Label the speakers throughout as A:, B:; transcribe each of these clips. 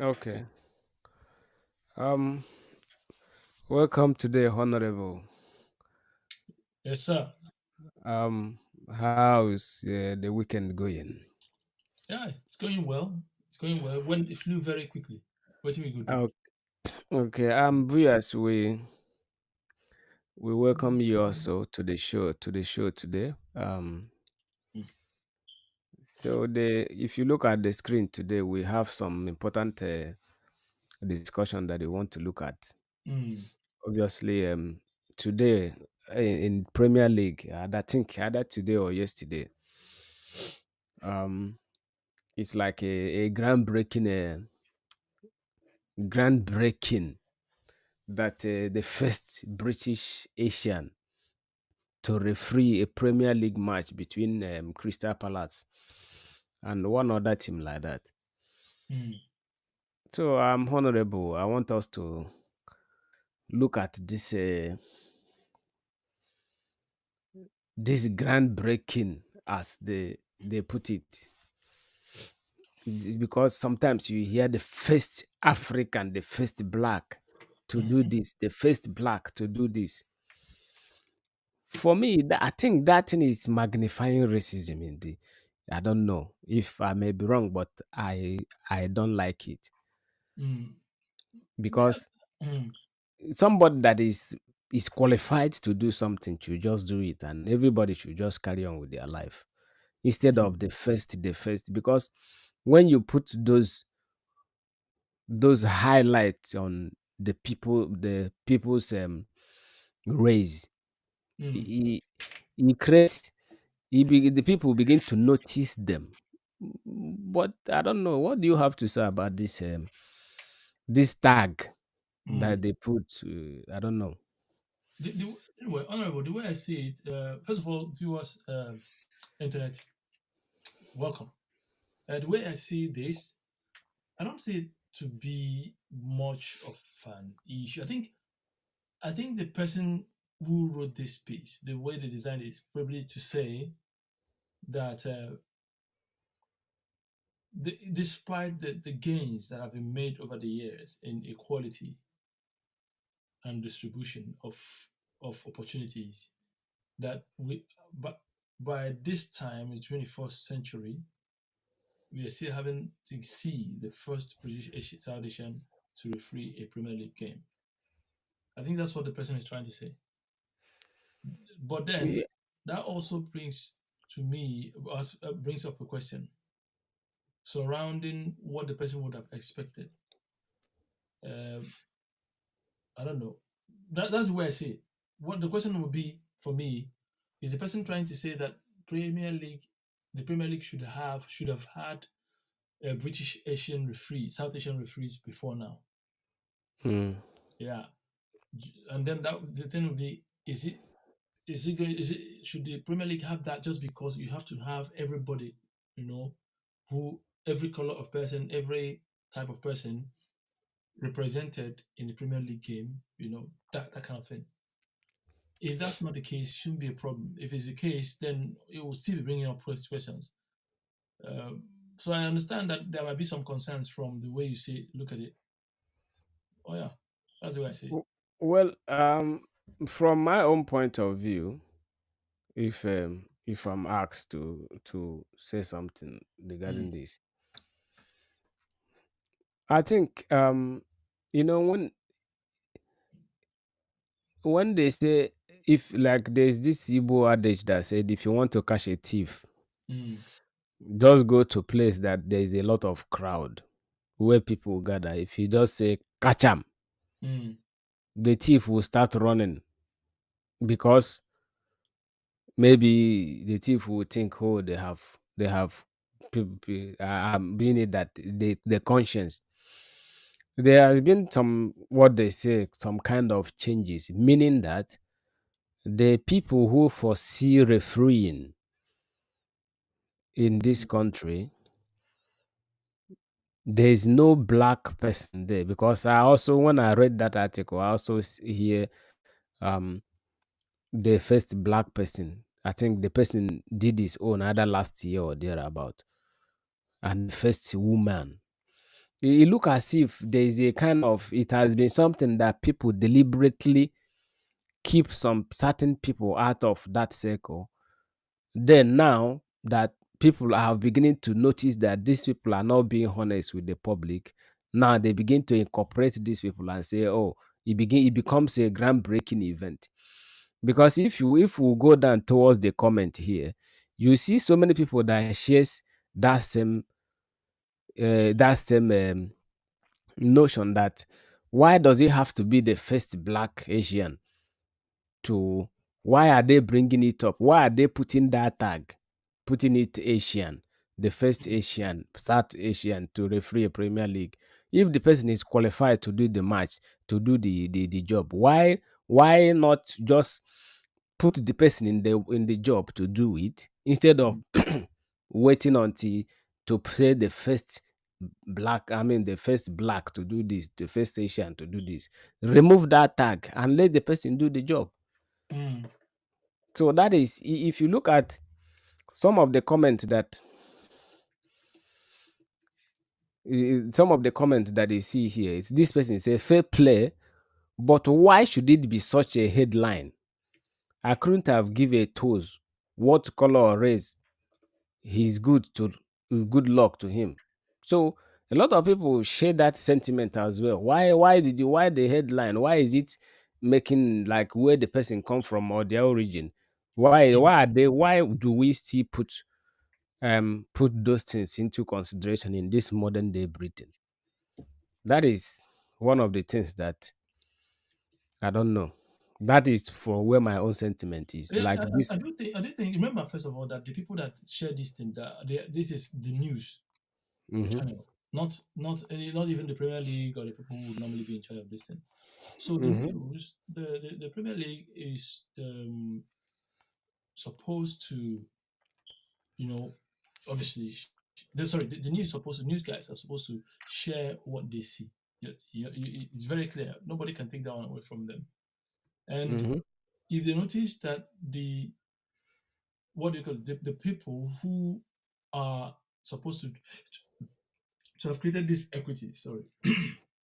A: Okay. Um. Welcome today, Honorable.
B: Yes, sir.
A: Um. How's the weekend going?
B: Yeah, it's going well. It's going well. When it flew very quickly. What we go do?
A: Oh, okay. Viewers, we welcome you also to the show today.
B: Mm.
A: So the if you look at the screen today, we have some important discussion that we want to look at.
B: Mm.
A: Obviously, today in Premier League, I think either today or yesterday, um, it's like a groundbreaking that the first British Asian to referee a Premier League match between Crystal Palace and one other team like that.
B: Mm.
A: So, Honorable, I want us to look at this groundbreaking as they put it. Because sometimes you hear the first African, the first black to do
B: Mm.
A: this, the first black to do this. For me, I think that thing is magnifying racism in the. I don't know if I may be wrong, but I don't like it
B: Mm. Yeah.
A: because
B: Mm.
A: somebody that is qualified to do something should just do it, and everybody should just carry on with their life instead
B: Mm.
A: of the first. Because when you put those highlights on the people's race,
B: Mm.
A: he, he creates the people begin to notice them. But I don't know. What do you have to say about this tag that
B: Mm.
A: they put? I don't know.
B: Anyway, honorable, the way I see it, first of all, viewers, internet, welcome. The way I see this, I don't see it to be much of an issue. I think the person who wrote this piece, the way they designed it, is probably to say that despite the gains that have been made over the years in equality and distribution of opportunities, that but by this time in 21st century, we are still having to see the first South Asian to referee a Premier League game. I think that's what the person is trying to say. But then
A: Yeah,
B: that also brings up a question surrounding what the person would have expected. Uh, I don't know. That's the way I see it. What the question would be for me is the person trying to say that Premier League, the Premier League should have had British Asian referees, South Asian referees before now.
A: mm.
B: Yeah, and then that the thing would be: is it should the Premier League have that just because you have to have everybody, you know, who every color of person, every type of person represented in the Premier League game, that kind of thing. If that's not the case, it shouldn't be a problem. If it's the case, then it will still be bringing up questions. So I understand that there might be some concerns from the way you look at it. Oh yeah, that's the way I see it.
A: Well, from my own point of view, if I'm asked to say something regarding
B: Mm,
A: this, I think you know when they say, if like there's this Igbo adage that said, if you want to catch a thief,
B: mm,
A: just go to place that there is a lot of crowd where people gather. If you just say catch 'em,
B: mm,
A: the thief will start running because maybe the thief will think, oh, they have being it that the conscience. There has been some, what they say, some kind of changes, meaning that the people who foresee refereeing in this
B: mm,
A: country, there is no black person there. Because I also, when I read that article, I also hear um the first black person. I think the person did his own either last year or thereabout, and first woman. It look as if there is a kind of, it has been something that people deliberately keep some certain people out of that circle. Then now that people are beginning to notice that these people are not being honest with the public, now they begin to incorporate these people and say, oh, it becomes a groundbreaking event. Because if we go down towards the comment here, you see so many people that shares that same notion that why does it have to be the first black Asian to, why are they bringing it up? Why are they putting that tag, putting it Asian, the first Asian, South Asian to referee a Premier League? If the person is qualified to do the match, to do the job, why not just put the person in the job to do it instead of
B: Mm.
A: waiting until to say the first black, I mean the first black to do this, the first Asian to do this. Remove that tag and let the person do the job.
B: Mm.
A: So that is, if you look at some of the comments that some of the comments that you see here, it's this person say fair play, but why should it be such a headline? I couldn't have give a toes what color or race he's good luck to him. So a lot of people share that sentiment as well. Why the headline? Why is it making like where the person come from or their origin? Why do we still put those things into consideration in this modern day Britain? That is one of the things that I don't know. That is for where my own sentiment is.
B: Yeah,
A: Like
B: I
A: this.
B: do think. I do think. Remember, first of all, that the people that share this thing, this is the news
A: Mm-hmm,
B: channel, not even the Premier League or the people who would normally be in charge of this thing. So the
A: mm-hmm,
B: news, the Premier League is supposed to, you know, obviously, the news supposed to, news guys are supposed to share what they see. It's very clear. Nobody can take that one away from them. And
A: mm-hmm,
B: if they notice that the what do you call it, the people who are supposed to have created this equity, sorry,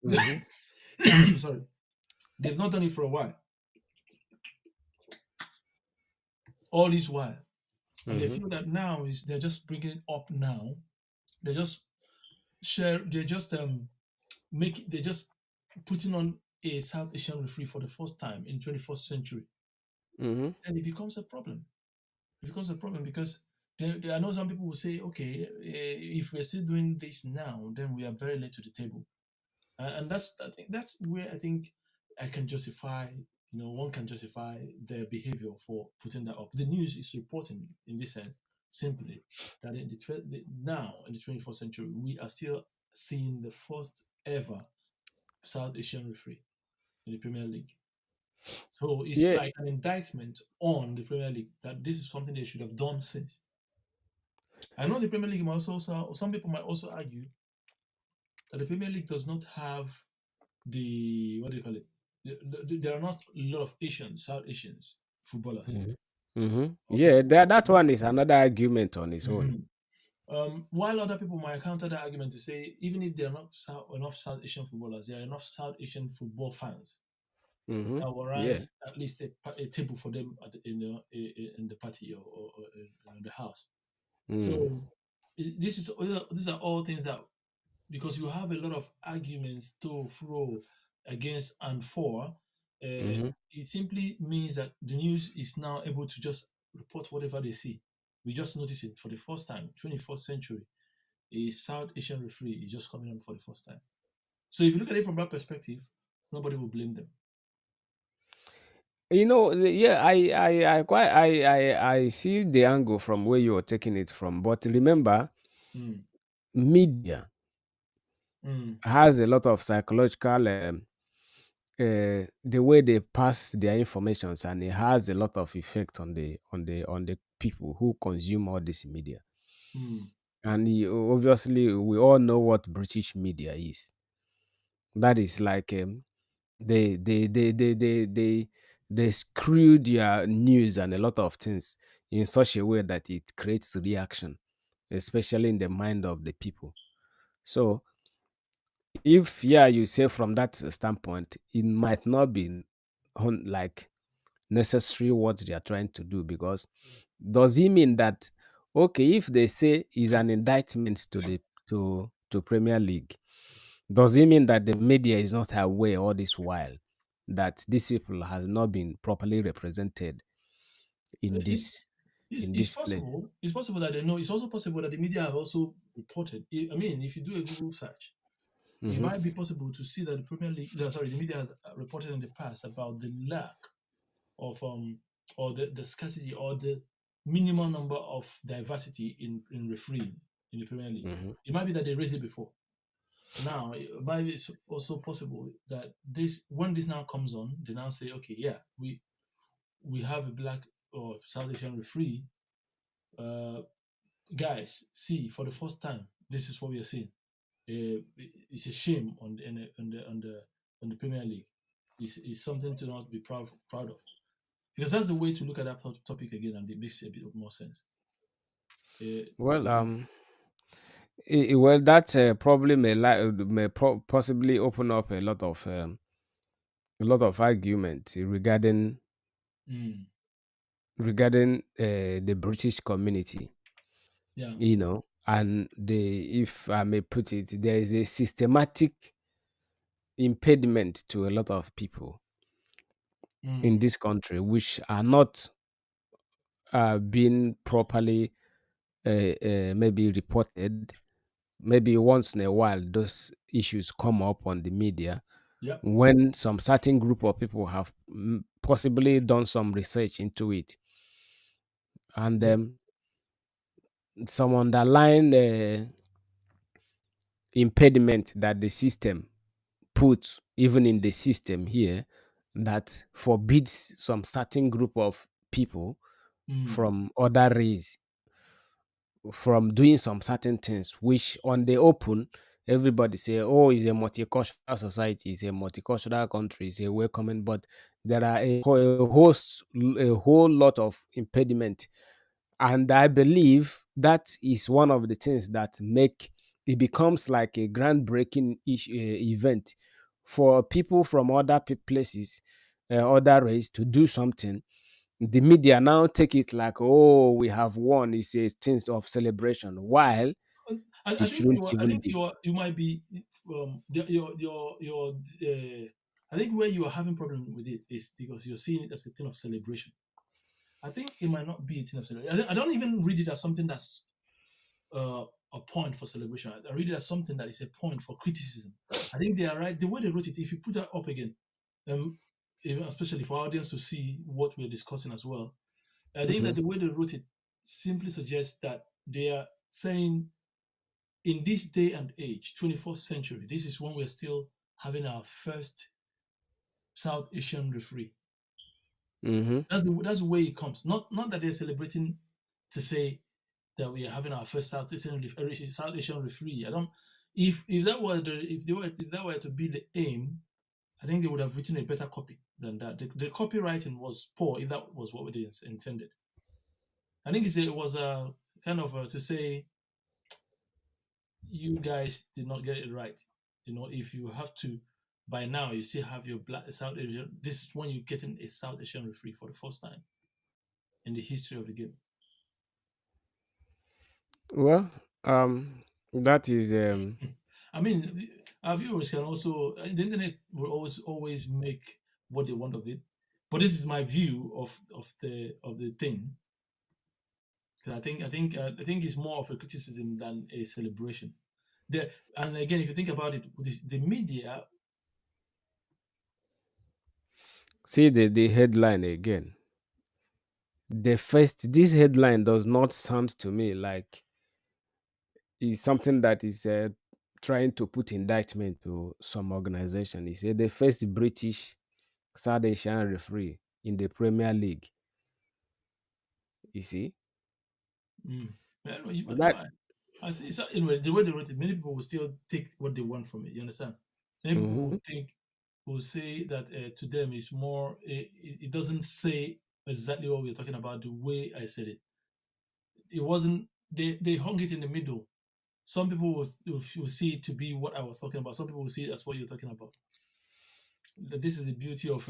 A: mm-hmm,
B: sorry, they've not done it for a while, all this while, and they
A: mm-hmm,
B: feel that now is they're just bringing it up now. They just they just they just putting on a South Asian referee for the first time in 21st century,
A: mm-hmm.
B: and it becomes a problem. It becomes a problem because I know some people will say, okay, if we're still doing this now, then we are very late to the table. And that's, I think that's where I think I can justify, one can justify their behavior for putting that up. The news is reporting in this sense simply that now in the 21st century we are still seeing the first ever South Asian referee in the Premier League. So it's
A: Yeah.
B: like an indictment on the Premier League that this is something they should have done since. I know the Premier League might also, some people might also argue that the Premier League does not have the, what do you call it? There are not a lot of Asians, South Asians footballers.
A: Mm-hmm. Mm-hmm.
B: Or
A: Yeah,
B: people.
A: that one is another argument on its own.
B: Mhm. While other people might counter that argument to say, even if there are not enough South Asian footballers, there are enough South Asian football fans
A: Mm-hmm.
B: that
A: Yeah.
B: warrant at least a table for them in the party or in the house.
A: Mm.
B: So these are all things that, because you have a lot of arguments to throw against and for,
A: Mm-hmm.
B: it simply means that the news is now able to just report whatever they see. We just notice it for the first time, 21st century, a South Asian referee is just coming on for the first time. So if you look at it from that perspective, nobody will blame them.
A: Yeah, I see the angle from where you're taking it from. But remember,
B: Mm,
A: media
B: mm,
A: has a lot of psychological the way they pass their informations, and it has a lot of effect on the people who consume all this media.
B: mm,
A: And obviously, we all know what British media is. That is like they they they they they they they screw their news and a lot of things in such a way that it creates reaction, especially in the mind of the people. So If yeah, you say from that standpoint, it might not be like necessary what they are trying to do, because does it mean that, okay, if they say is an indictment to the to Premier League, does it mean that the media is not aware all this while that these people has not been properly represented in
B: It,
A: this in
B: it's
A: this place?
B: possible. It's possible that they know. It's also possible that the media have also reported. I mean, if you do a Google search, it
A: Hmm.
B: might be possible to see that the Premier League, no, sorry, the media has reported in the past about the lack of or the scarcity or the minimal number of diversity in refereeing in the Premier League.
A: Hmm.
B: It might be that they raised it before. Now it might be also possible that this when this now comes on, they now say, okay, yeah, we have a black or South Asian referee. Uh, Guys, see for the first time, this is what we are seeing. It's a shame on the Premier League. It's something to not be proud of, because that's the way to look at that topic again, and it makes a bit of more sense.
A: Well,
B: You know,
A: well, that probably possibly open up a lot of argument
B: mm,
A: regarding the British community,
B: yeah,
A: and if I may put it, there is a systematic impediment to a lot of people in
B: mm,
A: this country which are not being properly maybe reported. Maybe once in a while, those issues come up on the media
B: yeah,
A: when some certain group of people have possibly done some research into it, and
B: yeah.
A: some underlying impediment that the system put, even in the system here, that forbids some certain group of people
B: Mm.
A: from other race from doing some certain things, which on the open everybody say, oh, it's a multicultural society, it's a multicultural country, it's a welcoming, but there are a whole lot of impediment. And I believe that is one of the things that make it becomes like a groundbreaking event for people from other places, other race, to do something. The media now take it like, oh, we have won, it's a thing of celebration, while
B: I
A: it
B: think
A: shouldn't
B: I
A: even
B: think
A: be.
B: you might be your I think where you are having problem with it is because you're seeing it as a thing of celebration. I think it might not be a thing of celebration. I don't even read it as something that's a point for celebration. I read it as something that is a point for criticism. I think they are right. The way they wrote it, if you put that up again, um, especially for our audience to see what we're discussing as well, I think
A: Hmm.
B: that the way they wrote it simply suggests that they are saying in this day and age, 21st century, this is when we're still having our first South Asian referee.
A: Hmm.
B: That's the way it comes. Not that they're celebrating to say that we are having our first South Asian referee. I don't. If that were if that were to be the aim, I think they would have written a better copy than that. The copywriting was poor if that was what they intended. I think it was a kind of to say you guys did not get it right. If you have to, by now, you still have your black South Asian. This is when you're getting a South Asian referee for the first time in the history of the game.
A: Well, that is
B: I mean, our viewers can also the internet will always make what they want of it. But this is my view of the thing. 'Cause I think it's more of a criticism than a celebration. And again, if you think about it, the media.
A: see the headline again. This headline does not sound to me like it's something that is trying to put indictment to some organization. He said the first British South Asian referee in the Premier League. You see
B: Mm, yeah, no, you might,
A: that.
B: I see. So anyway, the way they wrote it, many people will still take what they want from it. You understand? Many people
A: Hmm.
B: will say that to them it's more. It doesn't say exactly what we're talking about. The way I said it, it wasn't. They hung it in the middle. Some people will see it to be what I was talking about. Some people will see it as what you're talking about. This is the beauty of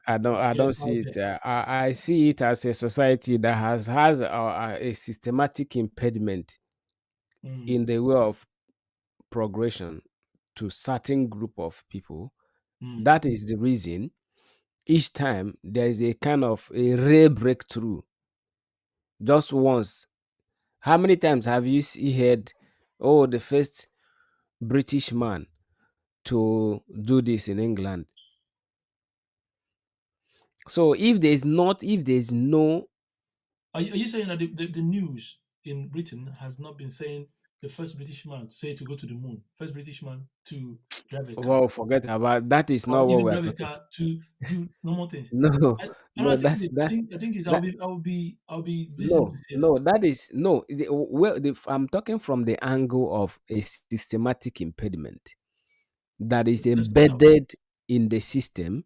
A: I don't
B: being
A: see
B: out
A: it.
B: there.
A: I see it as a society that has a systematic impediment
B: Mm,
A: in the way of progression to certain group of people.
B: mm.
A: That is the reason each time there is a kind of a rare breakthrough just once. How many times have you heard, oh, the first British man to do this in England? So if there's no,
B: Are you saying that the news in Britain has not been saying the first British man to say to go to the moon, first British man to drive a car,
A: well, forget about that. Is
B: or
A: not what
B: even
A: we are
B: drive a
A: talking.
B: car to do normal things?
A: No,
B: I know.
A: no,
B: I think
A: that's that.
B: I think is
A: That
B: I'll be decent to
A: no,
B: say that.
A: no, that is no. Well, I'm talking from the angle of a systematic impediment that is
B: There's no doubt.
A: embedded in the system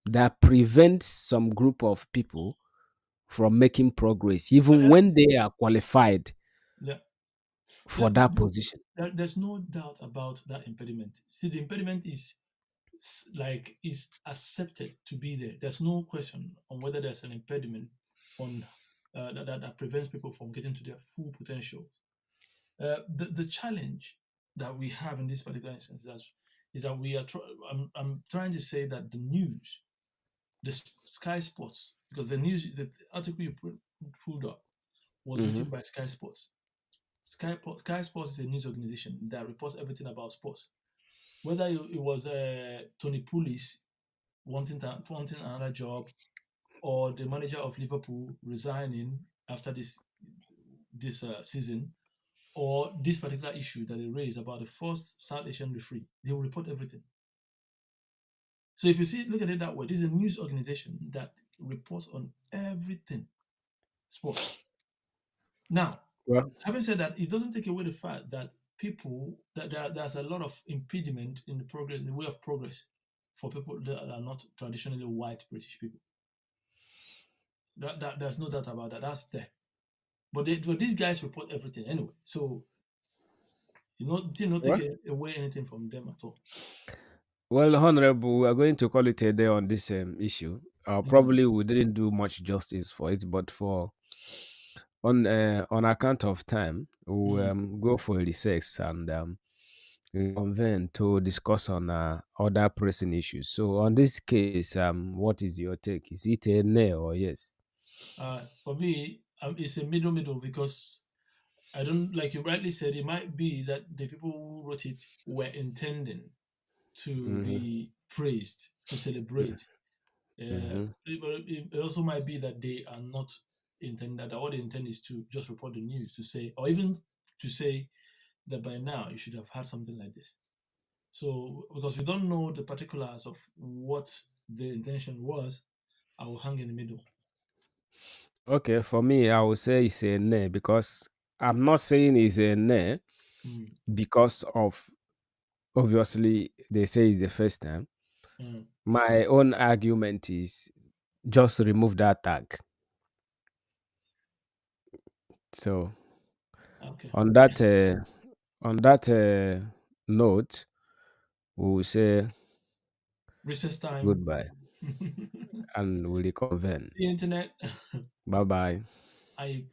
A: that prevents some group of people from making progress,
B: Uh,
A: even
B: uh,
A: when they are qualified
B: yeah,
A: for that position.
B: there's no doubt about that impediment. See, the impediment is like is accepted to be there. There's no question on whether there's an impediment on that prevents people from getting to their full potential. The challenge that we have in this particular instance is that we are. I'm trying to say that the news, the Sky Sports, because the article you pulled up was
A: Hmm.
B: written by Sky Sports. Sky Sports is a news organization that reports everything about sports. Whether it was Tony Pulis wanting another job, or the manager of Liverpool resigning after this season, or this particular issue that they raised about the first South Asian referee, they will report everything. So if you see, look at it that way, this is a news organization that reports on everything sports. Now,
A: Well,
B: having said that, it doesn't take away the fact that there's a lot of impediment in the progress, in the way of progress, for people that are not traditionally white British people. That there's no doubt about that. That's there. But these guys report everything anyway. So it did not take
A: well,
B: away anything from them at all.
A: Honorable, we are going to call it a day on this issue.
B: Mm,
A: Probably we didn't do much justice for it, but for on account of time, we'll
B: mm.
A: go for a recess and convene to discuss on other pressing issues. So, on this case, what is your take? Is it a nay or yes?
B: For me, it's a middle because I don't like you rightly said. It might be that the people who wrote it were intending to
A: Mm-hmm.
B: be praised, to celebrate.
A: Mm-hmm.
B: But it also might be that they are not intending that. All they intend is to just report the news, to say, or even to say that by now you should have had something like this. So, because we don't know the particulars of what the intention was, I will hang in the middle.
A: Okay, for me, I would say it's a nay because I'm not saying it's a nay
B: Mm,
A: because of obviously they say it's the first time.
B: mm,
A: My own argument is just remove that tag. So
B: okay.
A: on that on that note, we will say
B: Recess time.
A: goodbye
B: See
A: and we reconvene.
B: you, internet.
A: Bye bye.
B: I